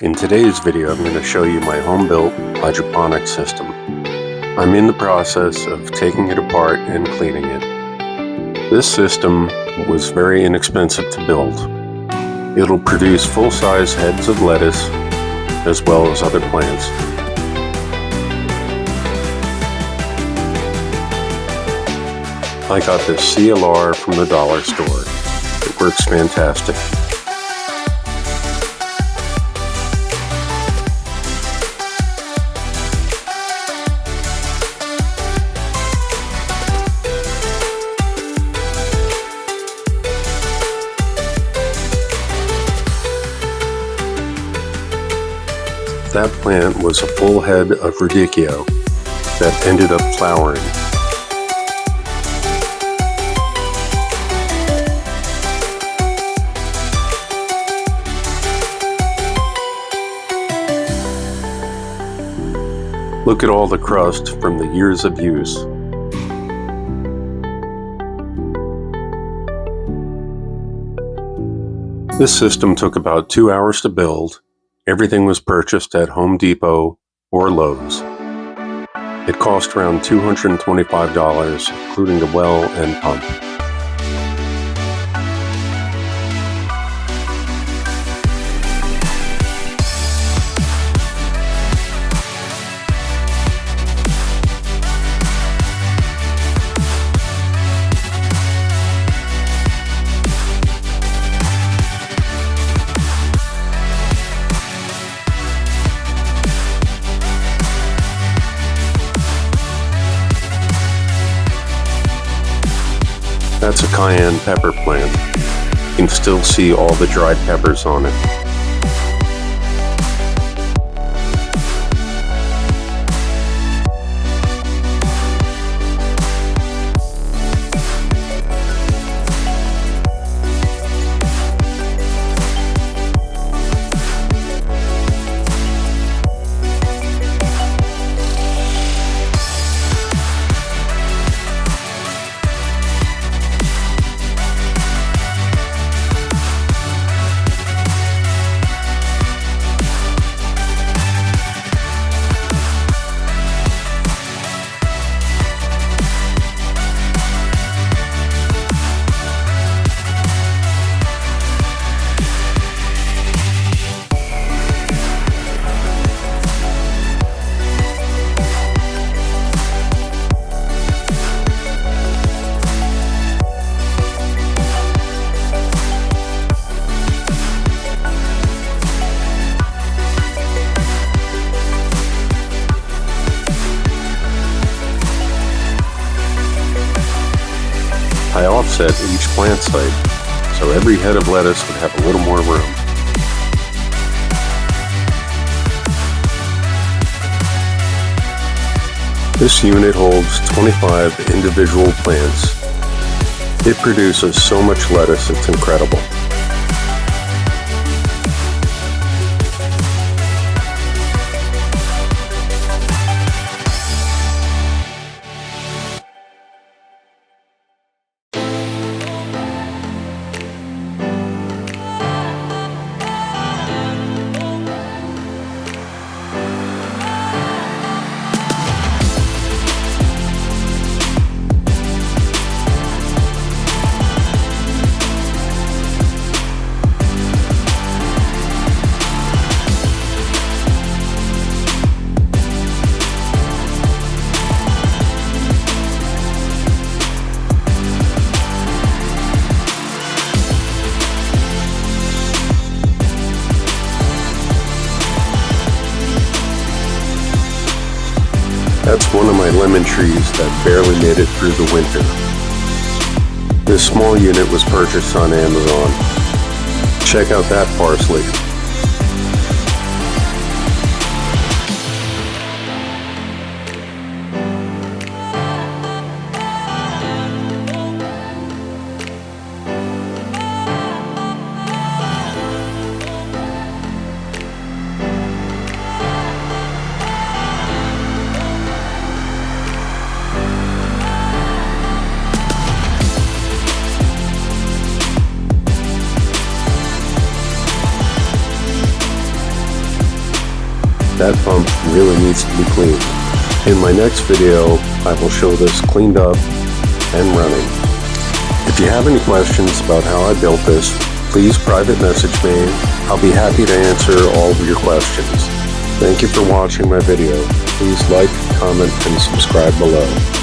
In today's video, I'm going to show you my home-built hydroponic system. I'm in the process of taking it apart and cleaning it. This system was very inexpensive to build. It'll produce full-size heads of lettuce as well as other plants. I got this CLR from the dollar store. It works fantastic. That plant was a full head of radicchio that ended up flowering. Look at all the crust from the years of use. This system took about 2 hours to build. Everything was purchased at Home Depot or Lowe's. It cost around $225, including the well and pump. That's a cayenne pepper plant. You can still see all the dried peppers on it. I offset each plant site, so every head of lettuce would have a little more room. This unit holds 25 individual plants. It produces so much lettuce, it's incredible. That's one of my lemon trees that barely made it through the winter. This small unit was purchased on Amazon. Check out that parsley. That pump really needs to be cleaned. In my next video, I will show this cleaned up and running. If you have any questions about how I built this, please private message me. I'll be happy to answer all of your questions. Thank you for watching my video. Please like, comment, and subscribe below.